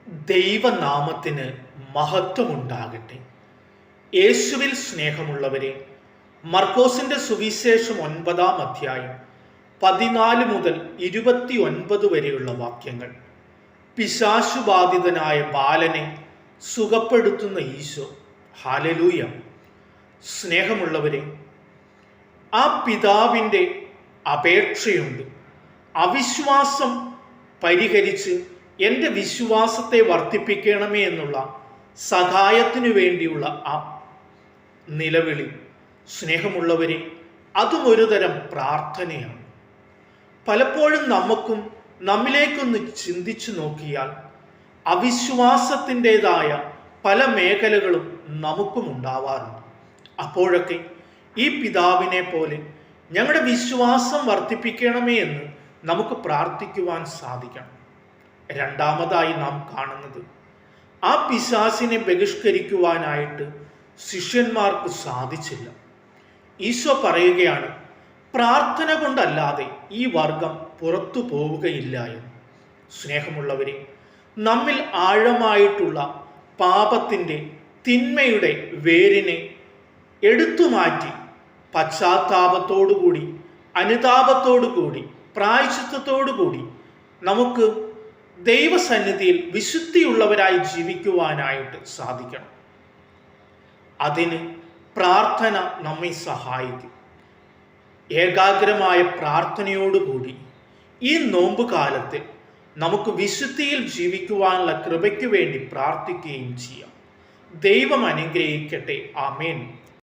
ദൈവനാമത്തിന് മഹത്വമുണ്ടാകട്ടെ. യേശുവിൽ സ്നേഹമുള്ളവരെ, മർക്കോസിന്റെ സുവിശേഷം 9-ാം അധ്യായം 14 മുതൽ 29 വരെയുള്ള വാക്യങ്ങൾ. പിശാചുബാധിതനായ ബാലനെ സുഖപ്പെടുത്തുന്ന ഈശോ. ഹല്ലേലൂയ. സ്നേഹമുള്ളവരെ, ആ പിതാവിൻ്റെ അപേക്ഷയുണ്ട്. അവിശ്വാസം പരിഹരിച്ച് എൻ്റെ വിശ്വാസത്തെ വർദ്ധിപ്പിക്കണമേ എന്നുള്ള സഹായത്തിനു വേണ്ടിയുള്ള ആ നിലവിളി. സ്നേഹമുള്ളവരെ, അതും ഒരു തരം പ്രാർത്ഥനയാണ്. പലപ്പോഴും നമ്മിലേക്കൊന്ന് ചിന്തിച്ചു നോക്കിയാൽ അവിശ്വാസത്തിൻ്റെതായ പല മേഖലകളും നമുക്കും ഉണ്ടാവാറുണ്ട്. അപ്പോഴൊക്കെ ഈ പിതാവിനെ പോലെ ഞങ്ങളുടെ വിശ്വാസം വർദ്ധിപ്പിക്കണമേ എന്ന് നമുക്ക് പ്രാർത്ഥിക്കുവാൻ സാധിക്കണം. രണ്ടാമതായി നാം കാണുന്നത്, ആ പിശാചിനെ ബഹിഷ്കരിക്കുവാനായിട്ട് ശിഷ്യന്മാർക്ക് സാധിച്ചില്ല. ഈശോ പറയുകയാണ്, പ്രാർത്ഥന കൊണ്ടല്ലാതെ ഈ വർഗം പുറത്തു പോവുകയില്ല എന്ന്. സ്നേഹമുള്ളവരെ, നമ്മിൽ ആഴമായിട്ടുള്ള പാപത്തിൻ്റെ, തിന്മയുടെ വേരിനെ എടുത്തുമാറ്റി പശ്ചാത്താപത്തോടുകൂടി, അനുതാപത്തോടുകൂടി, പ്രായശ്ചിത്തത്തോടുകൂടി നമുക്ക് ദൈവസന്നിധിയിൽ വിശുദ്ധിയുള്ളവരായി ജീവിക്കുവാനായിട്ട് സാധിക്കണം. അതിന് പ്രാർത്ഥന നമ്മെ സഹായിക്കും. ഏകാഗ്രമായ പ്രാർത്ഥനയോടുകൂടി ഈ നോമ്പ് കാലത്തിൽ നമുക്ക് വിശുദ്ധിയിൽ ജീവിക്കുവാനുള്ള കൃപയ്ക്ക് വേണ്ടി പ്രാർത്ഥിക്കുകയും ചെയ്യാം. ദൈവം അനുഗ്രഹിക്കട്ടെ. ആമേൻ.